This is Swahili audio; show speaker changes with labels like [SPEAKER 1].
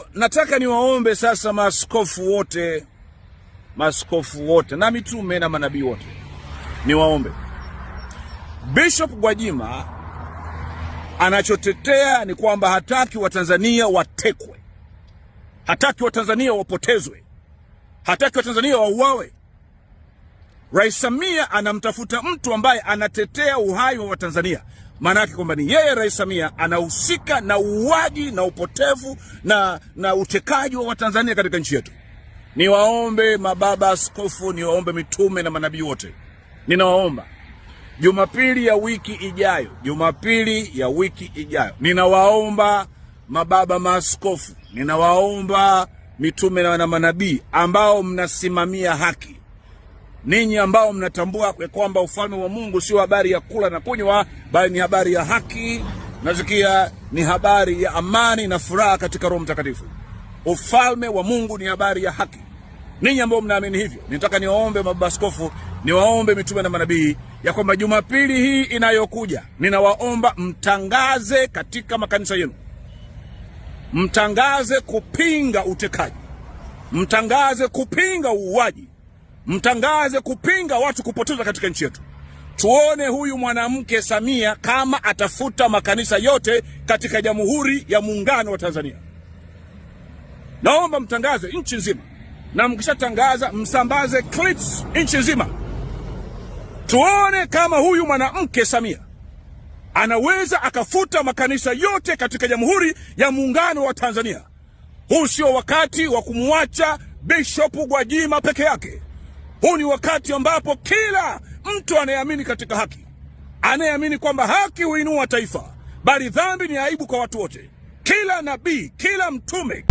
[SPEAKER 1] hiyo nataka niwaombe sasa maaskofu wote na mitume na manabii wote, niwaombe. Bishop Gwajima anachotetea ni kwamba hataki Watanzania watekwe, hataki Watanzania wapotezwe, hataki Watanzania wauawe. Rais Samia anamtafuta mtu ambaye anatetea uhai wa Watanzania. Maana yake kwamba ni yeye Rais Samia anahusika na uuaji na upotevu na utekaji wa Watanzania katika nchi yetu. Niwaombe mababa askofu, niwaombe mitume na manabii wote, ninawaomba Jumapili ya wiki ijayo, ninawaomba mababa maaskofu, ninawaomba mitume na manabii ambao mnasimamia haki, ninyi ambao mnatambua kwamba ufalme wa Mungu sio habari ya kula na kunywa, bali ni habari ya haki, nazikia ni habari ya amani na furaha katika Roho Mtakatifu. Ufalme wa Mungu ni habari ya haki. Ninyi ambao mnaamini hivyo, nitaka niwaombe mababa askofu, niwaombe mitume na manabii ya kwamba Jumapili hii inayokuja, ninawaomba mtangaze katika makanisa yenu, mtangaze kupinga utekaji, mtangaze kupinga uuaji, mtangaze kupinga watu kupotezwa katika nchi yetu. Tuone huyu mwanamke Samia kama atafuta makanisa yote katika Jamhuri ya Muungano wa Tanzania. Naomba mtangaze nchi nzima, na mkishatangaza msambaze clips nchi nzima. Tuone kama huyu mwanamke Samia anaweza akafuta makanisa yote katika Jamhuri ya Muungano wa Tanzania. Huu sio wakati wa kumwacha Bishop Gwajima peke yake. Huu ni wakati ambapo kila mtu anayeamini katika haki, anayeamini kwamba haki huinua taifa, bali dhambi ni aibu kwa watu wote, kila nabii, kila mtume